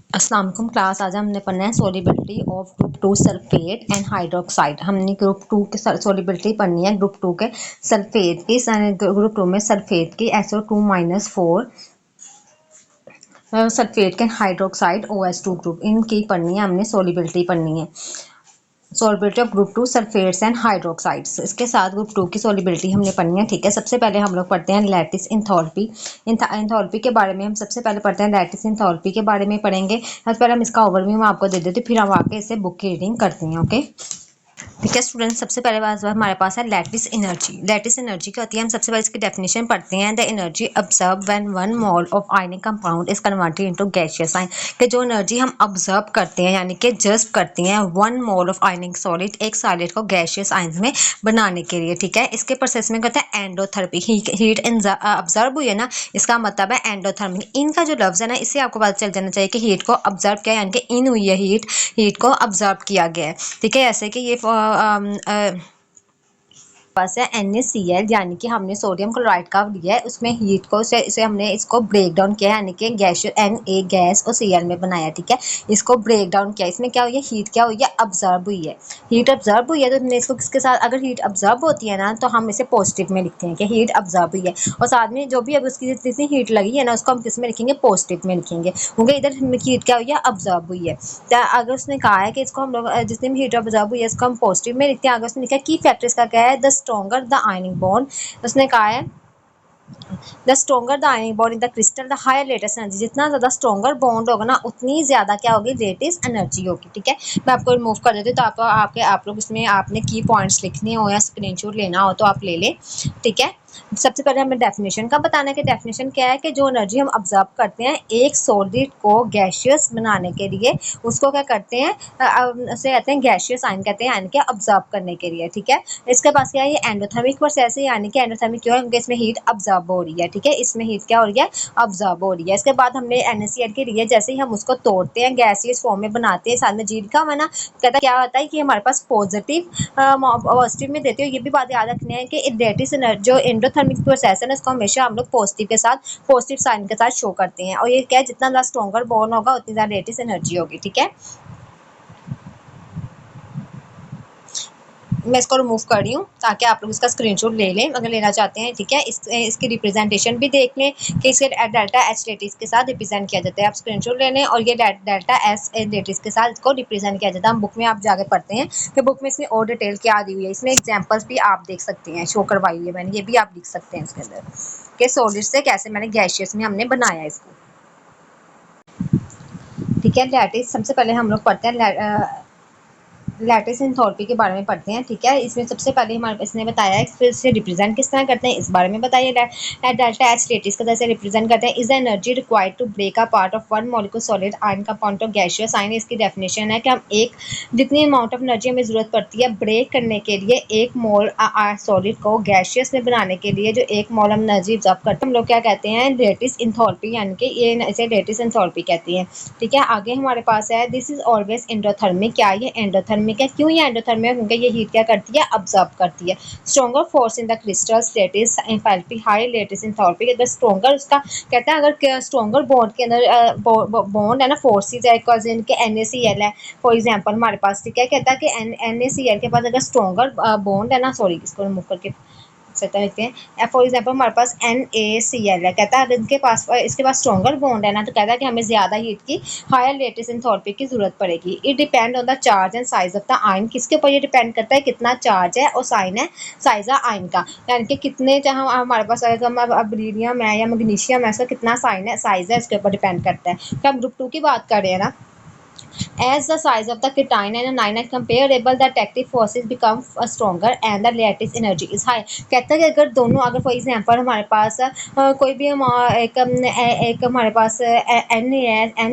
अस्सलाम वालेकुम क्लास। आज हमने पढ़ना है solubility of group to sulphate and hydroxide. हमने ग्रुप टू की सोलिबिलिटी पढ़नी है ग्रुप टू के सल्फेट की। ग्रुप टू में सल्फेट की SO2-4 सल्फेट के हाइड्रोक्साइड OH2 ग्रुप, इनकी पढ़नी है हमने, सोलिबिलिटी पढ़नी है। Solubility of group two sulphates and hydroxides, इसके साथ ग्रुप टू की सोलिबिलिटी हमने पढ़नी है। ठीक है, सबसे पहले हम लोग पढ़ते हैं लैटिस इंथैल्पी। इंथैल्पी के बारे में हम सबसे पहले पढ़ते हैं, लैटिस इंथैल्पी के बारे में पढ़ेंगे। सबसे पहले हम इसका ओवरव्यू मैं आपको दे देती हूँ, फिर हम आके इसे बुक की रीडिंग करते हैं। ओके, ठीक है स्टूडेंट, सबसे पहले बात हमारे पास है लैटिस एनर्जी। लैटिस एनर्जी क्या होती है, हम सबसे पहले इसकी डेफिनेशन पढ़ते हैं। The energy observe when 1 mole of ionic compound is converted into gaseous ion. कि जो एनर्जी हम ऑब्जर्व करते हैं यानी कि जस्ट करते हैं 1 मोल ऑफ आयनिक सॉलिड, एक सॉलिड को गैसियस आयन में बनाने के लिए। ठीक है, इसके प्रोसेस में कहते हैं एंडोथेरेपी। हीट ऑब्जर्व हुई है ना, इसका मतलब है एंडोथर्मिक। इनका जो लफ्ज है ना, इससे आपको पता चल जाना चाहिए कि हीट को ऑब्जर्व किया यानी कि इन हुई है, हीट को ऑब्जर्व किया गया है। ठीक है, ऐसे कि ये पास है NaCl यानी कि हमने सोडियम क्लोराइड का लिया है, उसमें हीट को इसे हमने इसको ब्रेक डाउन किया यानी कि गैस Na गैस और Cl में बनाया। ठीक है, इसको ब्रेक डाउन किया, इसमें क्या हुई है, हीट क्या हुई है, ऑब्जर्व हुई है। हीट ऑब्जर्व हुई है तो हमने इसको किसके साथ, अगर हीट ऑब्जर्व होती है ना तो हम इसे पॉजिटिव में लिखते हैं कि हीट ऑब्जर्व हुई है, और साथ में जो भी अब उसकी जितनी हीट लगी है ना उसको हम किस में लिखेंगे, पॉजिटिव में लिखेंगे, क्योंकि इधर हीट क्या हुई है, ऑब्जर्व हुई है। तो अगर उसने कहा है कि इसको हम लोग जितनी भी हीट ऑब्जर्व हुई है इसको हम पॉजिटिव में लिखते हैं। अगर उसने लिखा है की फैक्टर इसका क्या है, the stronger the ionic bond, उसने कहा है the stronger the ionic bond in the crystal the higher lattice energy. जितना ज़्यादा स्ट्रॉन्गर बॉन्ड होगा ना उतनी ज़्यादा क्या होगी, लेटेस्ट एनर्जी होगी। ठीक है, मैं आपको रिमूव कर देती हूँ तो आप लोग इसमें आपने की पॉइंट्स लिखने हो या स्क्रीनशॉट लेना हो तो आप ले लें। ठीक है, सबसे पहले हमें डेफिनेशन का बताना है कि डेफिनेशन क्या है, कि जो एनर्जी हम ऑब्जर्व करते हैं एक सॉलिड को गैसियस बनाने के लिए, उसको क्या करते हैं, उसे कहते हैं गैसियस आयन कहते हैं, यानी कि ऑब्जर्व करने के लिए। ठीक है, इसके पास क्या है, ये एंडोथर्मिक प्रोसेस है, यानी कि एंडोथर्मिक क्यों है, क्योंकि इसमें हीट ऑब्जर्व हो रही है। ठीक है, इसमें हीट क्या हो रही है, ऑब्जर्व हो रही है। इसके बाद हमने NaCl के लिए जैसे ही हम उसको तोड़ते हैं गैसियस फॉर्म में बनाते हैं, साथ में जी लिखा हुआ ना, कहता क्या होता है कि हमारे पास पॉजिटिव में देते हो। ये भी बात याद रखनी है कि लैटिस एनर्जी जो एंडोथर्मिक प्रोसेस है ना, इसको हमेशा हम लोग पॉजिटिव के साथ, पॉजिटिव साइन के साथ शो करते हैं, और ये क्या है, जितना ज़्यादा स्ट्रॉन्गर बॉन्ड होगा उतनी ज़्यादा लैटिस एनर्जी होगी। ठीक है, मैं इसको रिमूव कर रही हूँ ताकि आप लोग इसका स्क्रीनशॉट ले लें अगर लेना चाहते हैं। ठीक है, इसकी रिप्रेजेंटेशन भी देख लें कि इसे डेल्टा एच लेटिस के साथ रिप्रेजेंट किया जाता है। आप स्क्रीनशॉट ले लें, और ये डेल्टा एस लेटिस के साथ इसको रिप्रेजेंट किया जाता है। हम बुक में आप जाके पढ़ते हैं कि बुक में इसमें और डिटेल क्या दी हुई है, इसमें एग्जाम्पल्स भी आप देख सकते हैं, शो करवाई हुई है मैंने, ये भी आप लिख सकते हैं इसके अंदर कि सॉलिड से कैसे मैंने गैसियस में हमने बनाया इसको। ठीक है, लैटिस सबसे पहले हम लोग पढ़ते हैं लैटिस एंथैल्पी के बारे में पढ़ते हैं। ठीक है, इसमें सबसे पहले हमारे इसने बताया है फिर से रिप्रेजेंट किस तरह करते हैं इस बारे में बताइए। डेल्टा एच लेटिस का जैसे रिप्रेजेंट करते हैं, is the energy required to break a part of one molecule solid ion compound of gaseous ion. इसकी डेफिनेशन है कि हम एक जितनी अमाउंट ऑफ एनर्जी हमें जरूरत पड़ती है ब्रेक करने के लिए एक मोल सॉलिड को गैसियस में बनाने के लिए, जो एक मोल हम एनर्जी ऑब्जर्व करते हैं हम लोग क्या कहते हैं, लैटिस एंथैल्पी, यानी कि ये इसे लैटिस एंथैल्पी कहती हैं। ठीक है, आगे हमारे पास है दिस इज ऑलवेज एंडोथर्मिक। क्या ये एंडोथर्मिक है, क्यों ये एंडोथर्मिक, क्योंकि ये हीट क्या करती है, ऑब्जर्व करती है। Stronger force in the crystals lattice enthalpy high lattice enthalpy. अगर स्ट्रॉन्गर उसका कहता है, अगर स्ट्रॉन्गर बॉन्ड के अंदर बॉन्ड है ना, फोर्सेज है, इनके NaCl है फॉर एग्जांपल हमारे पास। ठीक है, कहता है कि NaCl के पास अगर स्ट्रॉन्गर बॉन्ड है ना, सॉरी इसको रिमूव करके लिखते हैं, फॉर एग्जाम्पल हमारे पास NaCl है, कहता है अगर इसके पास स्ट्रॉन्गर बॉन्ड है ना, तो कहता है कि हमें ज़्यादा हीट की हायर लैटिस एंथैल्पी की जरूरत पड़ेगी। It depend on the charge and size of the ion. किसके ऊपर ये डिपेंड करता है, कितना चार्ज है और साइन है, साइज है आयन का, यानी कि कितने जहाँ हमारे पास अगर बेरिलियम है या मैग्नीशियम है, इसका कितना साइन है, साइज है, इसके ऊपर डिपेंड करता है। तो हम ग्रुप 2 की बात कर रहे हैं ना, as the size of the cation and anion are comparable, the attractive forces become stronger and the lattice energy is high। कहता है कि अगर दोनों, अगर फॉर एग्जांपल हमारे पास कोई भी एक हमारे पास Na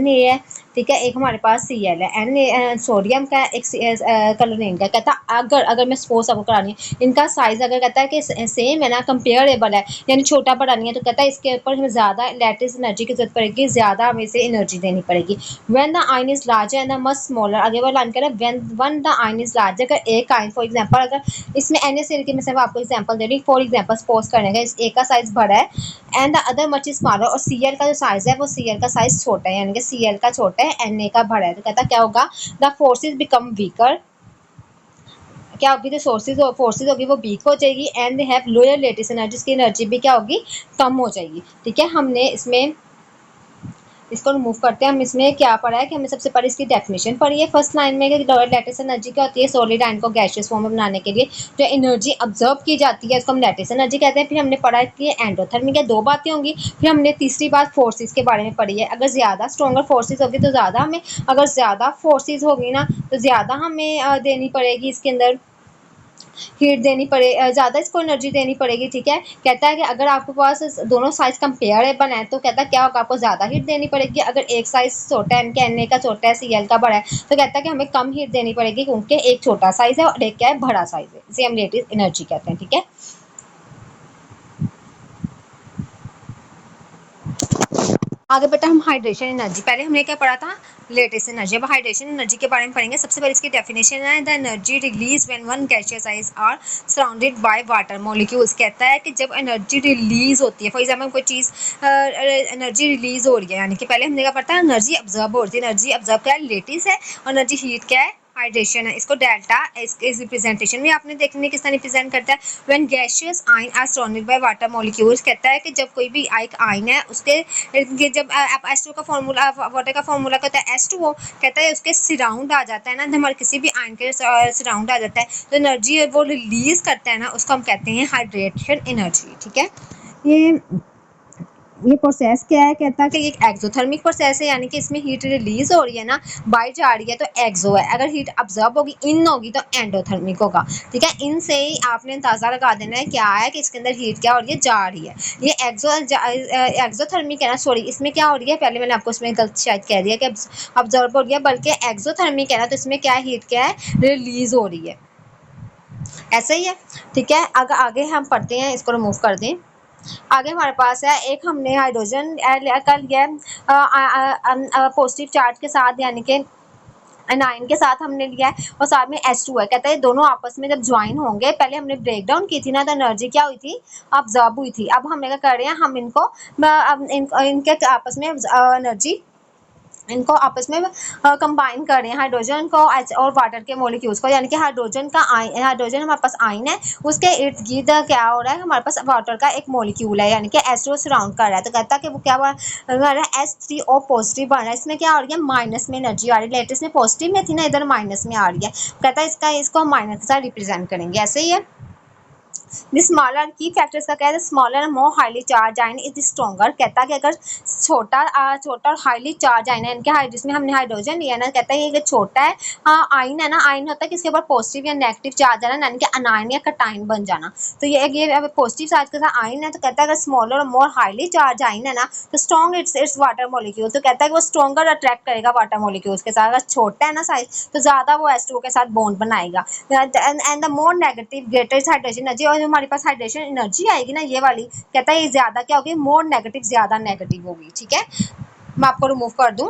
है, ठीक है, एक हमारे पास Cl है, सोडियम का, एक क्लोरीन का। कहता अगर मैं सपोज आपको करानी है, इनका साइज अगर कहता है कि सेम है ना, कंपेयरेबल है, यानी छोटा बड़ा नहीं है, तो कहता है इसके ऊपर हमें ज़्यादा लैटिस एनर्जी की जरूरत पड़ेगी, ज़्यादा हमें इसे एनर्जी देनी पड़ेगी। when the ion is larger and the much smaller, आगे वाला लाइन कह रहा है when the ion is larger। अगर एक आयन फॉर एग्जांपल, अगर इसमें NaCl की मैं सिर्फ आपको एग्जांपल दे रही हूँ, फॉर एग्जांपल सपोज करने का इस एक का साइज बड़ा है and the other much smaller, और Cl का जो साइज है वो Cl का साइज छोटा है, यानी कि Cl का छोटा है Na का बढ़ा है, तो कहता क्या होगा, द फोर्सेस बिकम वीकर, क्या होगी, जो फोर्सेज होगी वो वीक हो जाएगी and they have lower latest energy, इसकी एनर्जी भी क्या होगी, कम हो जाएगी। ठीक है, हमने इसमें इसको रिमूव करते हैं। हम इसमें क्या पढ़ा है कि हमने सबसे पहले इसकी डेफिनेशन पढ़ी है फर्स्ट लाइन में कि लोअर लेटेस्ट एनर्जी क्या होती है, सॉलिड आयन को गैसियस फॉर्म में बनाने के लिए जो एनर्जी ऑब्जर्व की जाती है उसको हम लेटेस्ट एनर्जी कहते हैं। फिर हमने पढ़ा कि एंडोथर्मिक है, दो बातें होंगी। फिर हमने तीसरी बात फोर्सेज के बारे में पढ़ी है, अगर ज़्यादा स्ट्रॉन्गर फोर्सेज होगी तो ज़्यादा हमें, अगर ज़्यादा फोर्सेज होगी ना तो ज़्यादा हमें देनी पड़ेगी इसके अंदर हीट देनी पड़े, ज़्यादा इसको एनर्जी देनी पड़ेगी। ठीक है, कहता है कि अगर आपके पास दोनों साइज कंपेयर बना है तो कहता है क्या होगा, आपको ज़्यादा हीट देनी पड़ेगी। अगर एक साइज छोटा है, इनके एन का छोटा है, Cl का बड़ा है, तो कहता है कि हमें कम हीट देनी पड़ेगी क्योंकि एक छोटा साइज है और एक क्या है, बड़ा साइज है। इसे हम लेटेस्ट एनर्जी कहते हैं। ठीक है, आगे बेटा हम हाइड्रेशन एनर्जी, पहले हमने क्या पढ़ा था, लेटेस्ट एनर्जी। अब हाइड्रेशन एनर्जी के बारे में पढ़ेंगे। सबसे पहले इसकी डेफिनेशन है, the energy release when one gaseous ions are surrounded by water molecules. कहता है कि जब एनर्जी रिलीज होती है, फॉर एग्जांपल कोई चीज़ एनर्जी रिलीज हो रही है, यानी कि पहले हमने क्या पढ़ा था, एनर्जी ऑब्जर्व हो रही है। एनर्जी ऑब्जर्व क्या है, लेटेस्ट है, और एनर्जी हीट क्या है, हाइड्रेशन है। इसको डेल्टा, इसके रिप्रेजेंटेशन भी आपने देखने किस तरह रिप्रेजेंट करता है, when gaseous ion are surrounded by water molecules. कहता है कि जब कोई भी एक आयन है उसके जब आप H2 का फॉर्मूला, वाटर का फॉर्मूला कहता है H2O, कहता है उसके सराउंड आ जाता है ना, हमारे किसी भी आयन के सराउंड आ जाता है तो एनर्जी वो रिलीज करता है ना, उसको हम कहते हैं हाइड्रेशन एनर्जी। ठीक है, ये प्रोसेस क्या है, कहता है कि ये एक्सोथर्मिक प्रोसेस है, यानी कि इसमें हीट रिलीज हो रही है ना, बाहर जा रही है तो एक्सो है। अगर हीट ऑब्जर्व होगी, इन होगी तो एंडोथर्मिक होगा। ठीक है, इन से ही आपने अंदाजा लगा देना है क्या है कि इसके अंदर हीट क्या हो रही है, जा रही है। ये एक्सोथर्मिक है ना, सॉरी इसमें क्या हो रही है, पहले मैंने आपको इसमें गलत शायद कह दिया कि ऑब्जर्व हो रही है, बल्कि एक्सोथर्मिक है ना, तो इसमें क्या है, हीट क्या है, रिलीज हो रही है। ऐसा ही है। ठीक है, अगर आगे हम पढ़ते हैं, इसको रिमूव कर दें। आगे हमारे पास है एक, हमने हाइड्रोजन कर लिया है पॉजिटिव चार्ज के साथ, यानी कि एनाइन के साथ हमने लिया है, और साथ में H2 है। कहता है दोनों आपस में जब ज्वाइन होंगे, पहले हमने ब्रेक डाउन की थी ना, तो एनर्जी क्या हुई थी, ऑब्जर्व हुई थी। अब हमने क्या कर रहे हैं, हम इनको इनके आपस में एनर्जी, इनको आपस में कंबाइन कर रहे हैं, हाइड्रोजन को और वाटर के मॉलिक्यूल्स को, यानी कि हाइड्रोजन हाइड्रोजन हमारे पास आयन है, उसके इर्द गिर्द क्या हो रहा है, हमारे पास वाटर का एक मॉलिक्यूल है, यानी कि H2O सराउंड कर रहा है। तो कहता है कि वो क्या बन रहा है, H3O पॉजिटिव बन रहा है। इसमें क्या हो रही है, माइनस में एनर्जी आ रही है, लेटेस्ट में पॉजिटिव में थी ना, इधर माइनस में आ रही है। कहता है इसको हम माइनस के साथ रिप्रेजेंट करेंगे, ऐसे ही है। स्मॉलर की फैक्टर्स का क्या है, smaller more highly charge ion is stronger. कहता है कि अगर छोटा और हाईली चार्ज आयन है, इनके जिसमें हमने हाइड्रोजन लिया ना, कहता है ये छोटा है आयन है ना, आयन होता है कि इसके ऊपर पॉजिटिव या नेगेटिव चार्ज है ना, यानी कि अनायन या कटायन बन जाना। तो ये पॉजिटिव चार्ज के साथ आयन है, तो कहता है अगर स्मॉलर और मोर हाईली चार्ज आयन है ना, तो स्ट्रॉन्ग इट्स वाटर मॉलिक्यूल। तो कहता है कि वो स्ट्रॉन्गर अट्रैक्ट करेगा वाटर मॉलिक्यूल्स के साथ। अगर छोटा है ना साइज, तो ज्यादा वो H2O के साथ बॉन्ड बनाएगा। And the more negative greater is hydration energy, और हमारे पास हाइड्रेशन एनर्जी आएगी ना, ये वाली, कहता है ये ज्यादा क्या होगी, मोर नेगेटिव, ज्यादा नेगेटिव होगी। ठीक है, मैं आपको रिमूव कर दूं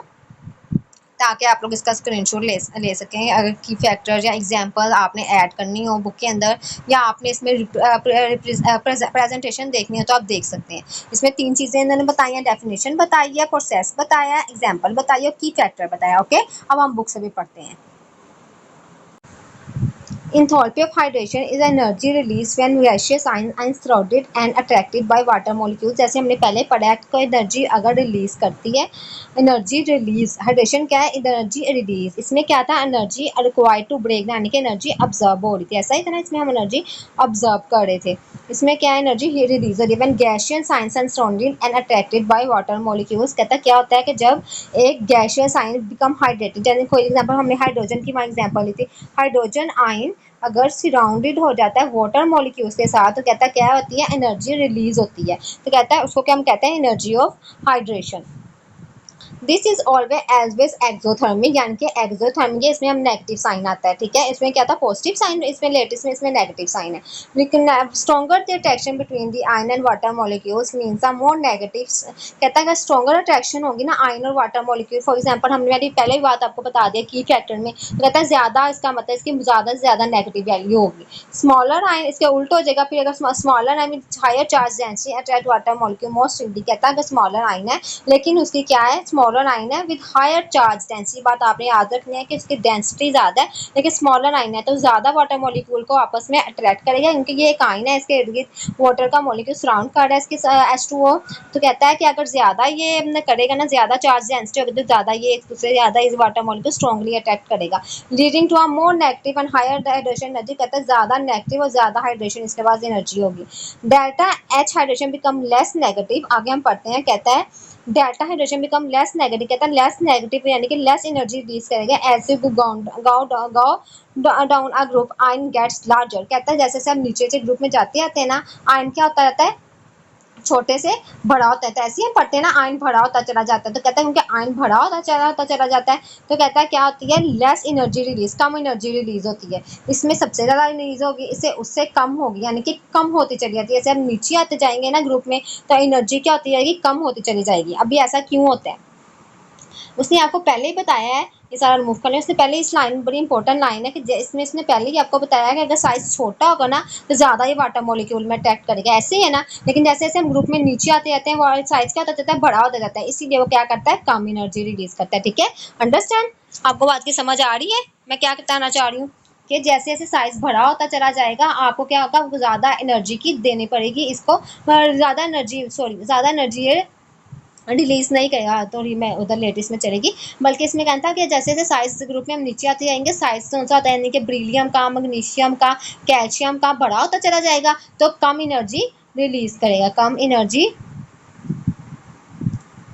ताकि आप लोग इसका स्क्रीनशॉट ले सकें। अगर की फैक्टर या एग्जांपल आपने ऐड करनी हो बुक के अंदर, या आपने इसमें प्रेजेंटेशन देखनी हो, तो आप देख सकते हैं। इसमें 3 चीज़ें इन्होंने बताई हैं, डेफिनेशन बताई है, प्रोसेस बताया, एग्जाम्पल बताइए, की फैक्टर बताया। ओके, अब हम बुक से भी पढ़ते हैं। Enthalpy of hydration is energy released when gaseous ion is surrounded and attracted by water molecules। जैसे हमने पहले पढ़ा है, कोई एनर्जी अगर रिलीज करती है, एनर्जी रिलीज, हाइड्रेशन क्या है, एनर्जी रिलीज। इसमें क्या था, एनर्जी रिक्वायर्ड टू ब्रेक, यानी कि एनर्जी ऑब्जर्व हो रही थी। ऐसा ही था ना, इसमें हम एनर्जी ऑब्जर्व कर रहे थे। इसमें क्या है, एनर्जी रिलीज हो रही है when gaseous ions are surrounded and attracted by water molecules. कहता क्या होता है कि जब एक गैसियस आयन बिकम हाइड्रेटेड, जैसे फॉर एग्जांपल हमने हाइड्रोजन की एग्जांपल ली थी, हाइड्रोजन आयन अगर सराउंडेड हो जाता है वाटर मॉलिक्यूल्स के साथ, तो कहता है क्या होती है, एनर्जी रिलीज होती है। तो कहता है उसको क्या हम कहते हैं, energy of hydration. This is always exothermic, यानी कि एक्सोथर्मिक है, इसमें हम नेगेटिव साइन आता है। ठीक है, इसमें क्या था, पॉजिटिव साइन, इसमें लेटेस्ट में इसमें नेगेटिव साइन है। लेकिन stronger the attraction between the ion and water molecules means a more negative. कहता है अगर स्ट्रॉन्गर अट्रैक्शन होगी ना आयन और वाटर मॉलिक्यूल, फॉर एग्जांपल हमने मेरी पहले ही बात आपको बता दिया की फैक्टर में, तो कहता है ज्यादा, इसका मतलब इसकी ज्यादा से ज्यादा नेगेटिव वैल्यू होगी। स्मॉलर आयन इसके उल्ट हो जाएगा, फिर अगर smaller ion higher charge density attract water molecule most strictly. कहता है अगर स्मॉलर आयन है लेकिन उसकी क्या है, स्मॉलर आयन है विद हायर चार्ज डेंसिटी। बात आपने याद रखनी है कि इसकी डेंसिटी ज़्यादा है लेकिन स्मॉलर आयन है तो ज़्यादा वाटर मॉलिक्यूल को आपस में अट्रैक्ट करेगा, क्योंकि ये एक आयन है, इसके इर्द गिर्द वाटर का मॉलिक्यूल सराउंड कर रहा है इसके H2O। तो कहता है कि अगर ज़्यादा ये करेगा ना, ज़्यादा चार्ज डेंसिटी होगी तो ज़्यादा ये एक दूसरे ज़्यादा इस वाटर मॉलिक्यूल स्ट्रॉन्गली अट्रैक्ट करेगा, leading to a more negative and higher hydration energy. कहता है ज़्यादा नेगेटिव और ज़्यादा हाइड्रेशन इसके पास एनर्जी होगी। Delta H hydration become less negative. आगे हम पढ़ते हैं, कहता है delta hydration become less negative. कहता है लेस नेगेटिव यानी कि लेस एनर्जी रिलीज करेगा as you go down a group ion gets larger. कहता है जैसे जैसे हम नीचे से ग्रुप में जाते आते हैं ना, आयन क्या होता रहता है, छोटे से बड़ा होता है। तो ऐसे ही हम पढ़ते हैं ना, आयन बड़ा होता चला जाता है। तो कहता है क्योंकि आयन बड़ा होता चला जाता है तो कहता है क्या होती है, लेस एनर्जी रिलीज, कम एनर्जी रिलीज होती है। इसमें सबसे ज़्यादा रिलीज होगी, इससे उससे कम होगी, यानी कि कम होती चली जाती है। जैसे हम नीचे आते जाएंगे ना ग्रुप में तो एनर्जी क्या होती जाएगी, कम होती चली जाएगी। अभी ऐसा क्यों होता है, उसने आपको पहले ही बताया है। ये सारा रिमूव कर लें। उसने पहले इस लाइन बड़ी इंपॉर्टेंट लाइन है कि इसमें इसने पहले ही आपको बताया है कि अगर साइज छोटा होगा ना तो ज़्यादा ये वाटर मॉलिक्यूल में अट्रैक्ट करेगा, ऐसे ही है ना। लेकिन जैसे जैसे हम ग्रुप में नीचे आते जाते हैं वो साइज क्या होता जाता है, बड़ा होता जाता है, इसीलिए वो क्या करता है, कम एनर्जी रिलीज करता है। ठीक है, अंडरस्टैंड? आपको बात की समझ आ रही है मैं क्या बताना चाह रही हूँ, कि जैसे जैसे साइज बड़ा होता चला जाएगा आपको क्या होगा, ज़्यादा एनर्जी की देनी पड़ेगी इसको, ज़्यादा एनर्जी रिलीज नहीं करेगा तो मैं उधर लेटेस्ट में चलेगी। बल्कि इसमें कहता है कि जैसे जैसे साइज ग्रुप में हम नीचे आते जाएंगे, साइज कौन सा होता है, यानी कि ब्रिलियम का, मैग्नीशियम का, कैल्शियम का बड़ा होता चला जाएगा तो कम एनर्जी रिलीज करेगा, कम एनर्जी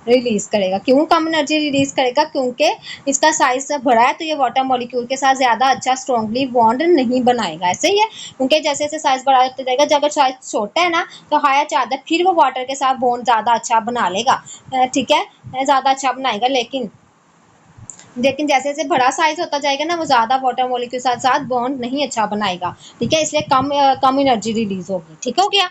रिलीज करेगा। क्यों कम एनर्जी रिलीज करेगा, क्योंकि इसका साइज बड़ा है तो ये वाटर मॉलिक्यूल के साथ ज़्यादा अच्छा स्ट्रॉन्गली बॉन्ड नहीं बनाएगा, ऐसे ही है। क्योंकि जैसे जैसे साइज बड़ा होता जाएगा, जब अगर साइज छोटा है ना तो हायर चार्ज है, फिर वो वाटर के साथ बॉन्ड ज़्यादा अच्छा बना लेगा, ठीक है, ज़्यादा अच्छा बनाएगा। लेकिन जैसे जैसे बड़ा साइज होता जाएगा ना वो ज़्यादा वाटर मॉलिक्यूल के साथ साथ बॉन्ड नहीं अच्छा बनाएगा, ठीक है, इसलिए कम एनर्जी रिलीज होगी। ठीक हो गया।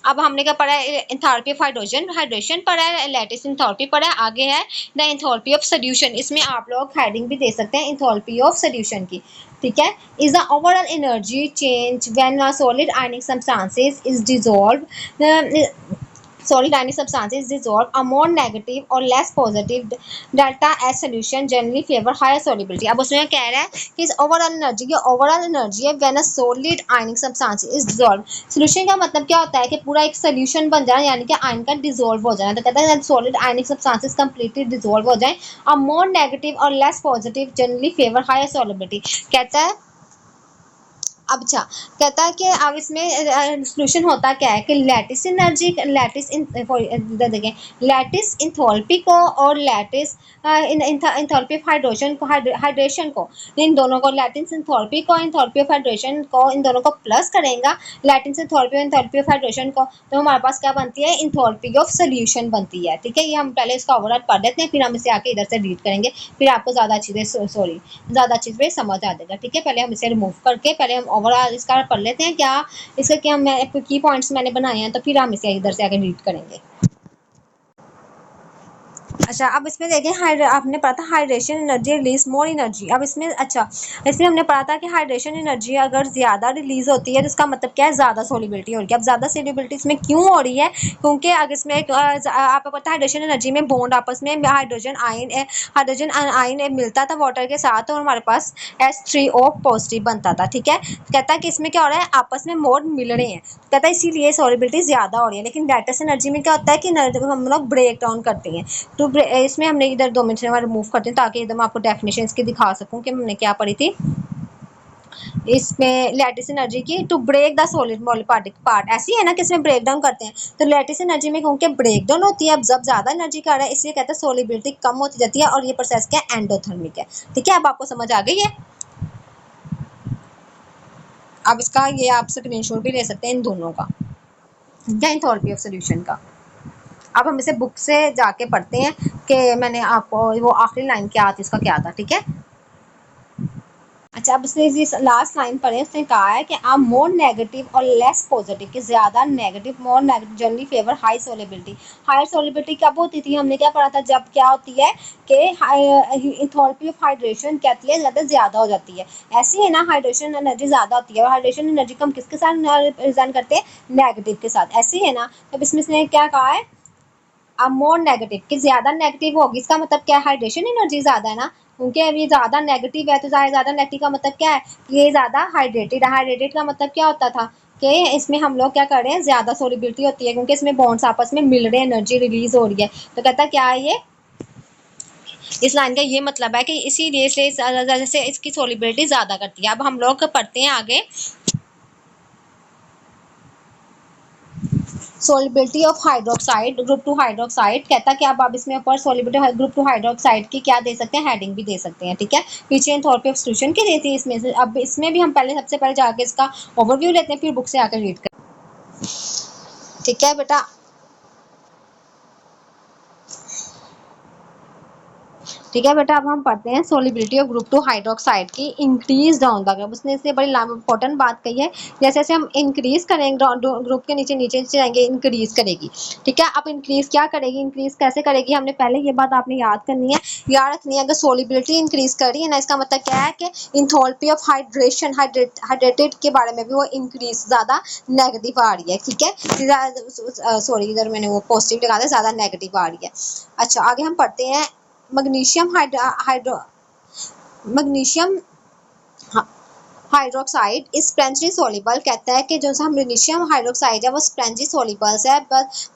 अब हमने क्या पढ़ा है, एंथैल्पी ऑफ हाइड्रोजन हाइड्रेशन पढ़ा है, लैटिस एंथैल्पी पढ़ा है। आगे है द एंथैल्पी ऑफ सॉल्यूशन। इसमें आप लोग हेडिंग भी दे सकते हैं एंथैल्पी ऑफ सॉल्यूशन की, ठीक है। Is the overall energy change when a solid ionic substances is dissolved, solid ionic substances dissolve, a more negative or less positive delta S solution generally favor higher solubility। अब उसमें कह रहा है कि इस ओवरऑल एनर्जी है when a solid ionic substance is dissolve. Solution का मतलब क्या होता है कि पूरा एक सोल्यूशन बन जाना, यानी कि आयन का डिसॉल्व हो जाना। तो कहता है solid ionic substances completely dissolve हो जाए, अ मोर नेगेटिव और less positive generally favour higher solubility. कहता है अब अच्छा, कहता है कि अब इसमें सोल्यूशन होता क्या है कि लैटिस एनर्जी, लैटिस इंथैल्पी को और लैटिस इंथैल्पी ऑफ हाइड्रेशन को, इन दोनों को, लैटिस इंथैल्पी को, इंथैल्पी ऑफ हाइड्रेशन को, इन दोनों को प्लस करेगा, लैटिस इंथैल्पी और इंथैल्पी ऑफ हाइड्रेशन को, तो हमारे पास क्या बनती है, इंथैल्पी ऑफ सॉल्यूशन बनती है। ठीक है, ये हम पहले इसका ओवरऑल पढ़ लेते हैं, फिर हम इसे आके इधर से रीड करेंगे, फिर आपको ज़्यादा अच्छी से समझ आ जाएगा। ठीक है, पहले हम इसे रिमूव करके पहले हम ओवरऑल इसका पढ़ लेते हैं, क्या इसका क्या मैं की पॉइंट्स मैंने बनाए हैं, तो फिर हम इसे इधर से आगे रीड करेंगे। अच्छा, अब इसमें देखें, आपने पढ़ा था hydration energy release more energy. अब इसमें अच्छा, इसमें हमने पढ़ा था कि हाइड्रेशन एनर्जी अगर ज़्यादा रिलीज होती है तो इसका मतलब क्या है, ज़्यादा सोलिबिलिटी हो रही है। अब ज़्यादा सोलिबिलिटी इसमें क्यों हो रही है, क्योंकि अगर इसमें आपको पता है हाइड्रेशन एनर्जी में बॉन्ड आपस में हाइड्रोजन आयन मिलता था वाटर के साथ और हमारे पास H3O पॉजिटिव बनता था। ठीक है, कहता है कि इसमें क्या हो रहा है, आपस में मोड मिल रहे हैं, कहता है इसीलिए सोलिबिलिटी ज़्यादा हो रही है। लेकिन लैटिस एनर्जी में क्या होता है कि हम लोग ब्रेक डाउन करते हैं। तो इसमें हमने इधर 2 मिनट में रिमूव करते हैं ताकि एकदम आपको डेफिनेशन इसकी दिखा सकूं कि हमने क्या पढ़ी थी इसमें लैटिस एनर्जी की, to break the solid part ऐसी है ना कि इसमें ब्रेक डाउन करते हैं। तो लैटिस एनर्जी में क्योंकि ब्रेक डाउन होती है, अब जब ज़्यादा एनर्जी का रहा है इसलिए कहते हैं सोलिबिलिटी कम होती जाती है और ये प्रोसेस क्या है, एंडोथर्मिक है। ठीक है, अब आपको समझ आ गई है। अब इसका ये आप स्क्रीनशॉट भी ले सकते हैं इन दोनों का, एंथैल्पी ऑफ सॉल्यूशन का। अब हम इसे बुक से जाके पढ़ते हैं कि मैंने आपको वो आखिरी लाइन क्या थी, इसका क्या था। ठीक है, अच्छा, अब इसने लास्ट लाइन पढ़े, उसने कहा है कि आप मोर नेगेटिव और लेस पॉजिटिव, कि ज़्यादा negative, more negative generally favour high solubility. High solubility कब होती थी, हमने क्या पढ़ा था, जब क्या होती है कि एंथैल्पी ऑफ हाइड्रेशन कहती है ज़्यादा हो जाती है। ऐसी है ना, हाइड्रेशन एनर्जी ज़्यादा होती है और हाइड्रेशन एनर्जी को हम किसके साथ रिप्रेजेंट करते हैं, नेगेटिव के साथ, ऐसी है ना। तब इसमें इसने क्या कहा है अब मोर नेगेटिव कि ज्यादा नेगेटिव होगी, इसका मतलब क्या है, हाइड्रेशन एनर्जी ज्यादा है ना, क्योंकि अब ये ज्यादा नेगेटिव है तो ज्यादा नेगेटिव का मतलब क्या है, ये ज्यादा हाइड्रेटेड है। हाइड्रेटेड का मतलब क्या होता था कि इसमें हम लोग क्या कर रहे हैं, ज्यादा सोलिबिलिटी होती है क्योंकि इसमें बॉन्ड्स आपस में मिल रहे हैं, एनर्जी रिलीज हो रही है। तो कहता क्या है ये, इस लाइन का ये मतलब है कि इसीलिए जैसे इसकी सोलिबिलिटी ज्यादा करती है। अब हम लोग पढ़ते हैं आगे solubility of hydroxide, group two hydroxide. कहता कि अब इसमें ऊपर सोलिबिलिटी ग्रुप टू हाइड्रोक्साइड की क्या दे सकते हैं, हेडिंग भी दे सकते हैं, ठीक है। पीछे एंथैल्पी ऑफ सॉल्यूशन की देती है इसमें से। अब इसमें भी हम पहले सबसे पहले जाके इसका ओवरव्यू लेते हैं, फिर बुक से आकर रीड करें, ठीक है बेटा। ठीक है बेटा, अब हम पढ़ते हैं solubility of group two hydroxide की इंक्रीज डाउन द ग्रुप। उसने इससे बड़ी इंपॉर्टेंट बात कही है, जैसे जैसे हम इंक्रीज करेंगे ग्रुप के नीचे नीचे जाएंगे, इंक्रीज करेगी, ठीक है। अब इंक्रीज क्या करेगी, इंक्रीज कैसे करेगी, हमने पहले ये बात आपने याद करनी है, याद रखनी है। अगर सोलिबिलिटी इंक्रीज कर रही है ना, इसका मतलब क्या है कि इंथैल्पी ऑफ हाइड्रेशन, हाइड्रेटेड के बारे में भी वो इंक्रीज ज्यादा नेगेटिव आ रही है, ठीक है। सॉरी, इधर मैंने वो पॉजिटिव लगा दिया, ज्यादा नेगेटिव आ रही है। अच्छा, आगे हम पढ़ते हैं magnesium hydro magnesium hydroxide is sparingly soluble. कहता है कि जो सा मैग्नीशियम हाइड्रोक्साइड है वो स्पेंजी सोलिबल्स है,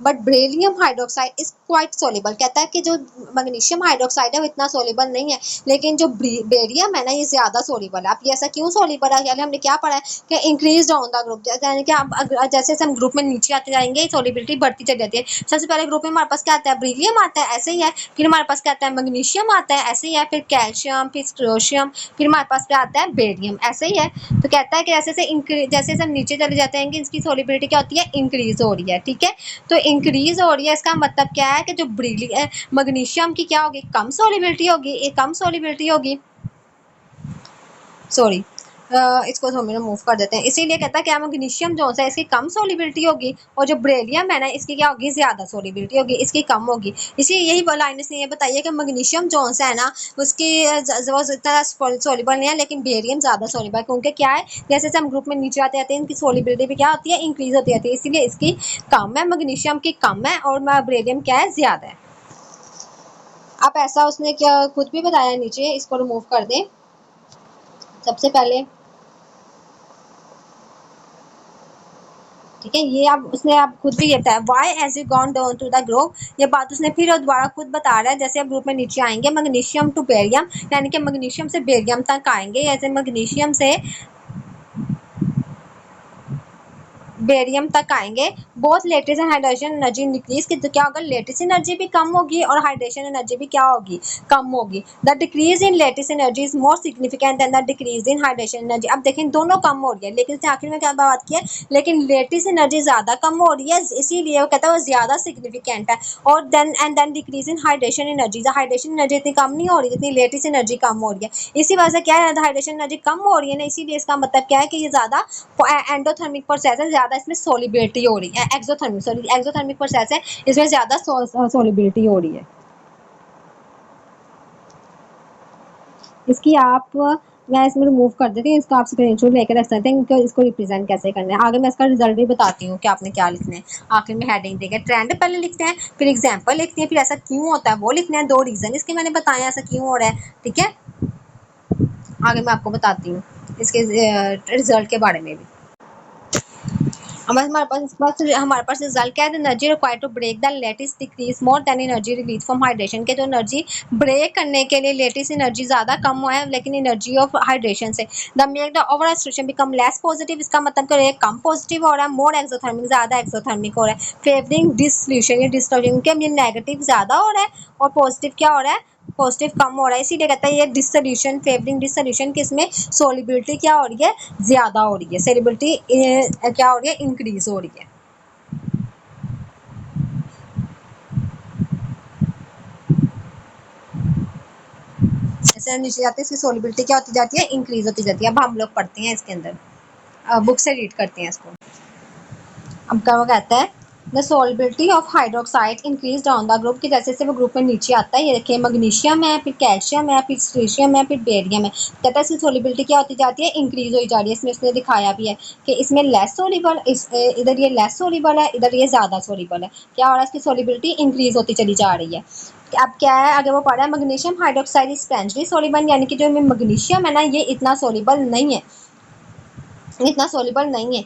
but beryllium hydroxide is quite soluble. कहता है कि जो मैग्नीशियम हाइड्रोक्साइड है वो इतना सोलिबल नहीं है, लेकिन जो बेरियम है ना ये ज्यादा सोलिबल है। अब ये ऐसा क्यों सोलिबल है, हमने क्या पढ़ा है कि इंक्रीज ऑन द ग्रुप, यानी कि अब जैसे हम ग्रुप में नीचे आते जाएंगे सोलिबिलिटी बढ़ती चली जाती है। सबसे पहले ग्रुप में हमारे पास क्या आता है, बेरिलियम आता है, ऐसे ही है। फिर हमारे पास क्या आता है, मैग्नीशियम आता है, ऐसे ही है। फिर कैल्शियम, फिर स्क्रोशियम, फिर हमारे पास क्या आता है, बेरियम, ऐसे ही है। तो कहता है कि जैसे हम नीचे चले जाते हैं इसकी सोलिबिलिटी क्या होती है, इंक्रीज हो रही है, ठीक है। तो इंक्रीज हो रही है, इसका मतलब क्या है कि जो मैग्नीशियम की क्या होगी, कम सोलिबिलिटी होगी, कम सोलिबिलिटी होगी, सॉरी इसको हम मूव कर देते हैं। इसीलिए कहता है क्या, मैग्नीशियम जो है इसकी कम सोलिबिलिटी होगी, और जो बेरिलियम है ना इसकी क्या होगी, ज्यादा सोलिबिलिटी होगी, इसकी कम होगी। इसी यही लाइन इसने ये बताई है कि मैग्नीशियम जो है ना उसकी इतना सोलिबल नहीं है, लेकिन बेरियम ज्यादा सोलिबल, क्योंकि क्या है जैसे हम ग्रुप में नीचे आते हैं इनकी सोलिबिलिटी भी क्या होती है, इंक्रीज होती है, इसीलिए इसकी कम है, मैग्नीशियम की कम है, और बेरिलियम क्या है, ज्यादा है। अब ऐसा उसने क्या खुद भी बताया नीचे, इसको रिमूव कर दें सबसे पहले, ठीक है। ये अब उसने अब खुद भी कहता है, why as you gone down to the group, ये बात उसने फिर दोबारा खुद बता रहा है। जैसे अब ग्रुप में नीचे आएंगे, मैग्नीशियम टू बेरियम, यानी कि मैग्नीशियम से बेरियम तक आएंगे, ऐसे मैग्नीशियम से बेरियम तक आएंगे। बहुत latest and hydration energy decrease की, तो क्या होगा, लेटेस्ट एनर्जी भी कम होगी और हाइड्रेशन एनर्जी भी क्या होगी, कम होगी। The decrease in lattice energy is more significant then the decrease in hydration energy. अब देखें दोनों कम हो रही है, लेकिन आखिर में क्या बात की है, लेकिन लेटेस्ट एनर्जी ज्यादा कम हो रही है, इसीलिए वो कहता है वो ज्यादा सिग्निफिकेंट है। और then decrease in hydration energy, hydration energy इतनी कम नहीं हो रही जितनी लेटेस्ट एनर्जी कम हो रही है। इसी वजह से क्या है, हाइड्रेशन एनर्जी कम हो रही है ना, इसीलिए इसका मतलब क्या है कि ये ज्यादा एंडोथर्मिक प्रोसेस है, ज्यादा इसमें सोलिबिलिटी हो रही है। एक्सोथर्मिक प्रोसेस है, इसमें ज्यादा सोलिबिलिटी हो रही है। इसकी आप मैं इसमें रिमूव कर देती हूँ, इसका आप स्क्रीनशॉट लेकर रख सकते हैं कि इसको रिप्रेजेंट कैसे करना है। आगे मैं इसका रिजल्ट भी बताती हूँ कि आपने क्या लिखना है। आखिर में हेडिंग देकर ट्रेंड पहले लिखते हैं, फिर एग्जाम्पल लिखते हैं, फिर ऐसा क्यों होता है वो लिखना है, दो रीजन इसके मैंने बताया ऐसा क्यों हो रहा है, ठीक है। आगे मैं आपको बताती हूँ इसके रिजल्ट के बारे में भी। हमारे पास रिजल्ट क्या है, energy required to break the lattice decrease more than energy release from hydration के, जो एनर्जी ब्रेक करने के लिए लेटेस्ट एनर्जी ज्यादा कम हुआ है, लेकिन एनर्जी ऑफ हाइड्रेशन से the make the overall situation become less positive. इसका मतलब कर कम पॉजिटिव हो रहा है, मोर एक्सोथर्मिक, ज्यादा एक्सोथर्मिक हो रहा है, फेवरिंग डिसोल्यूशन, ये डिसोल्यूशन के नेगेटिव ज्यादा हो रहा है और पॉजिटिव क्या हो रहा है, पॉजिटिव कम हो रहा है। इसीलिए कहता है ये डिसोल्यूशन, फेवरिंग डिसोल्यूशन किसमें, सोलिबिलिटी क्या हो रही है, ज्यादा हो रही है, सोलिबिलिटी क्या हो रही है, इंक्रीज हो रही है। जैसे नीचे जाते हैं इसकी सोलिबिलिटी क्या होती जाती है, इंक्रीज होती जाती है। अब हम लोग पढ़ते हैं इसके अंदर, बुक से रीड करते हैं इसको। अब क्या वो कहता है, the solubility of hydroxide increase down the group, कि जैसे जैसे वो ग्रुप में नीचे आता है, ये देखिए मैग्नीशियम है, फिर कैल्शियम है, फिर सीशियम है, फिर बेरियम है, कहता है इसकी सोलिबिलिटी क्या होती जाती है, इंक्रीज हो जा रही है। इसमें उसने दिखाया भी है कि इसमें लेस सोलिबल, इधर ये लेस सोलिबल है, इधर ये ज़्यादा सोलिबल है। क्या हो रहा है, इसकी सोलिबिलिटी इंक्रीज होती चली जा रही है। अब क्या है, आगे वो पढ़ रहा है magnesium hydroxide is strangely soluble, यानी कि जो मैग्नीशियम है ना, ये इतना सोलिबल नहीं है, इतना सोलिबल नहीं है।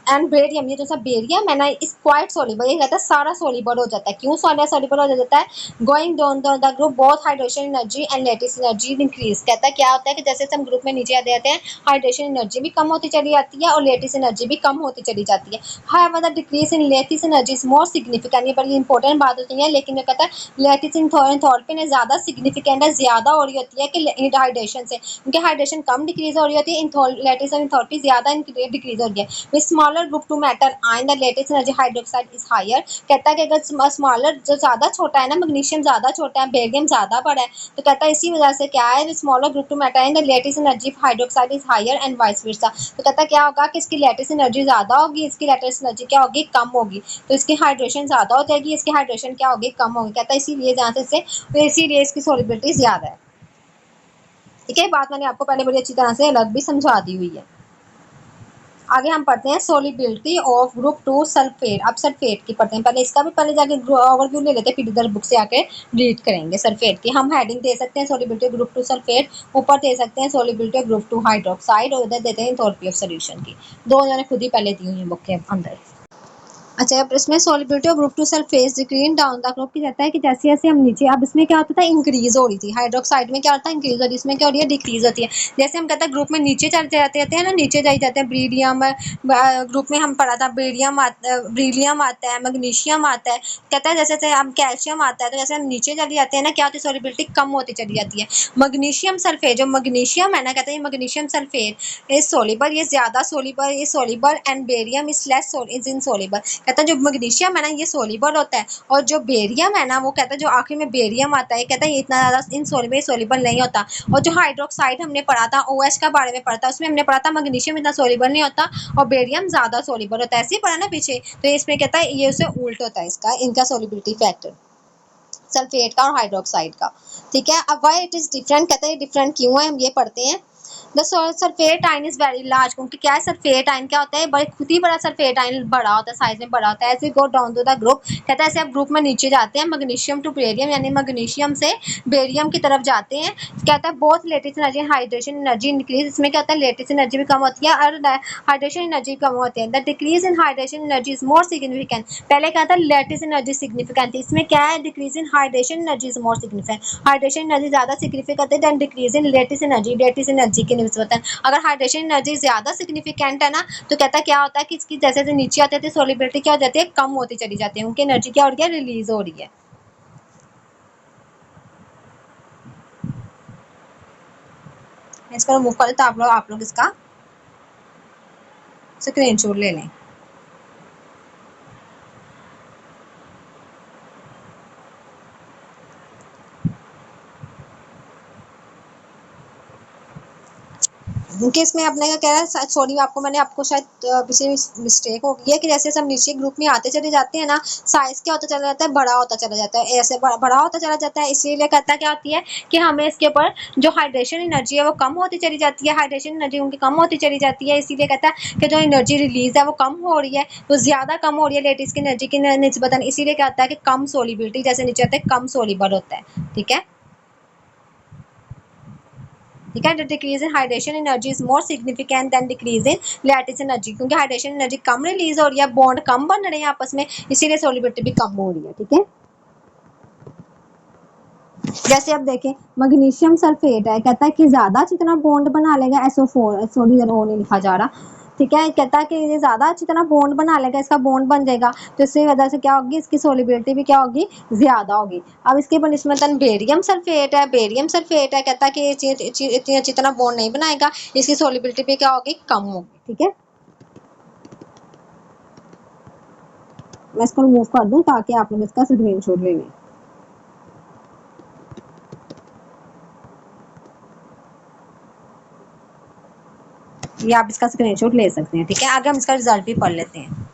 एंड बेरियम, ये जो सा बेरियम है ना, इस क्वाइट सोलिबल, ये कहता है सारा सोलिबल हो जाता है। क्यों सारा सोलिबल हो जाता है, going down the group both hydration energy and lattice energy increase, कहता है क्या होता है कि जैसे हम ग्रुप में नीचे आते जाते हैं, हाइड्रेशन एनर्जी भी कम होती चली जाती है और लैटिस एनर्जी भी कम होती चली जाती है। However the decrease in lattice energy is more significant, ये बड़ी इंपॉर्टेंट बात होती है, लेकिन ये कहता है लैटिस एंथैल्पी ने ज़्यादा सिग्निफिकेंट है, ज़्यादा हो रही होती है कि हाइड्रेशन से, क्योंकि हाइड्रेशन कम डिक्रीज हो रही होती है, लैटिस एंथैल्पी ज़्यादा डिक्रीज हो रही है। with smaller group to matter ion the latest energy hydroxide is higher, कहता है कि अगर स्मॉलर जो ज़्यादा छोटा है ना, मैग्नीशियम ज़्यादा छोटा है, बेरियम ज़्यादा बड़ा है, तो कहता है इसी वजह से क्या है, smaller group two matter in the lattice energy hydroxide is higher and vice versa, तो कहता है क्या होगा कि इसकी लेटेस्ट एनर्जी ज़्यादा होगी, इसकी लेटेस्ट एनर्जी क्या होगी, कम होगी, तो इसकी हाइड्रेशन ज़्यादा हो जाएगी, इसकी हाइड्रेशन क्या होगी, कम होगी। कहता है इसीलिए जहाँ से तो इसीलिए इसकी सोलिबिलिटी ज़्यादा है। ठीक है, बात मैंने आपको पहले बड़ी अच्छी तरह से अलग भी समझा दी हुई है। आगे हम पढ़ते हैं solubility of group to sulphate. अब सल्फेट की पढ़ते हैं, पहले इसका भी पहले जाके ओवरव्यू ले लेते हैं, फिर इधर बुक से आके रीड करेंगे सल्फेट की। हम हेडिंग दे सकते हैं सोलिबिलिटी ग्रुप टू सल्फेट, ऊपर दे सकते हैं सोलिबिलिटी ग्रुप टू हाइड्रोक्साइड, और उधर देते हैं एंथैल्पी ऑफ सॉल्यूशन की। दो मैंने खुद ही पहले दी हुई है बुक के अंदर। अच्छा, अब इसमें solubility of group to sulphate decrease down the group की कहता है कि जैसे जैसे हम नीचे, अब इसमें क्या होता था, इंक्रीज हो रही थी, हाइड्रोक्साइड में क्या होता है, इंक्रीज हो रही है, इसमें क्या हो रही है, डिक्रीज होती है। जैसे हम कहते हैं ग्रुप में नीचे चलते जाते हैं ना, नीचे जाई जाते हैं, ब्रीडियम ग्रुप में हम पढ़ा था, ब्रीलियम आता है, मैग्नीशियम आता है, कहता है जैसे जैसे हम कैल्शियम आता है, तो जैसे हम नीचे चले जाते हैं ना, क्या होती है, सोलिबिलिटी कम होती चली जाती है। मैग्नीशियम सल्फेट, जो मैग्नीशियम है ना, कहते हैं मैग्नीशियम सल्फेट इज सोलिबल, ये ज्यादा सोलिबल, ये soluble, and barium is less is insoluble, कहता है जो मैग्नीशियम है ना, ये सोलिबल होता है, और जो बेरियम है ना, वो कहता है जो आखिर में बेरियम आता है, कहता है ये इतना ज़्यादा इनसोलिबल सोलिबल नहीं होता। और जो हाइड्रोक्साइड हमने पढ़ा था, OH का बारे में पढ़ा था, उसमें हमने पढ़ा था मैग्नीशियम इतना सोलिबल नहीं होता और बेरियम ज़्यादा सोलिबल होता है, ऐसे ही पढ़ा ना पीछे। तो इसमें कहता है ये उससे उल्ट होता है, इसका इनका सोलिबिलिटी फैक्टर सल्फेट का और हाइड्रोक्साइड का। ठीक है, अब वाई इट इज़ डिफरेंट, कहते हैं डिफरेंट क्यों है, हम ये पढ़ते हैं। The sulphate ion is very large, क्योंकि क्या है, सल्फेट आयन क्या होता है, बड़े खुद ही बड़ा सल्फेट आयन बड़ा होता है, साइज में बड़ा होता है। ऐसे go down to the group, कहता है ऐसे आप ग्रुप में नीचे जाते हैं, मैग्नीशियम टू बेरियम, यानी मैग्नीशियम से बेरियम की तरफ जाते हैं, कहता है both lattice energy hydration energy increase, इसमें क्या होता है, लेटेस्ट एनर्जी भी कम होती है और हाइड्रेशन एनर्जी कम होती है। The decrease in hydration energy is more significant, पहले क्या था, लेटेस्ट एनर्जी सिग्निफिकेंट थी, इसमें क्या है, decrease in hydration energy is more significant, hydration energy ज्यादा सिग्निफिकेंट है then decrease in lattice energy की निस्बतन। अगर हाइड्रेशन एनर्जी ज़्यादा सिग्निफिकेंट है ना, तो कहता है क्या होता है कि इसकी जैसे जैसे नीचे आते थे, सोलिबिलिटी क्या हो जाती है, कम होती चली जाती है, उनकी एनर्जी क्या हो रही है, रिलीज हो रही है। इसको मूव कर, तो आप लोग इसका स्क्रीनशॉट ले लें। क्योंकि इसमें अपने का कह रहा है, सॉरी आपको मैंने आपको शायद पीछे मिस्टेक हो गई है, कि जैसे हम नीचे ग्रुप में आते चले जाते हैं ना, साइज क्या होता चला जाता है, बड़ा होता चला जाता है, ऐसे बड़ा होता चला जाता है। इसीलिए कहता क्या होती है कि हमें इसके ऊपर जो हाइड्रेशन एनर्जी है वो कम होती चली जाती है, हाइड्रेशन एनर्जी उनकी कम होती चली जाती है, इसीलिए कहता है कि जो एनर्जी रिलीज है वो कम हो रही है, तो ज़्यादा कम हो रही है लेटेस्ट की एनर्जी की निस्बतन, इसीलिए कहता है कि कम सोलिबिलिटी, जैसे नीचे आते हैं कम सोलिबल होता है। ठीक है, ठीक है, the decrease in hydration energy is more significant then decrease in lattice energy, क्योंकि हाइड्रेशन एनर्जी कम रिलीज हो रही है, बॉन्ड कम बन रहे हैं आपस में, इसीलिए सोलिबिलिटी भी कम हो रही है। ठीक है, जैसे अब देखें मैग्नीशियम सल्फेट है, कहता है कि ज्यादा अच्छी तरह बॉन्ड बना लेगा, SO4, सॉरी ओ नहीं लिखा जा रहा, ठीक है, कहता है कि ये ज्यादा अच्छी तरह बॉन्ड बना लेगा, इसका बॉन्ड बन जाएगा, तो इसकी वजह से क्या होगी, इसकी सोलिबिलिटी भी क्या होगी, ज्यादा होगी। अब इसके बनस्बत बेरियम सल्फेट है, बेरियम सल्फेट है, कहता है कि ये इतनी अच्छी तरह बॉन्ड नहीं बनाएगा, इसकी सोलिबिलिटी भी क्या होगी, कम होगी। ठीक है, मैं इसको रिमूव कर दूं ताकि आप लोग इसका स्क्रीनशॉट ले लें। ये आप इसका स्क्रीनशॉट ले सकते हैं। ठीक है, आगे हम इसका रिजल्ट भी पढ़ लेते हैं।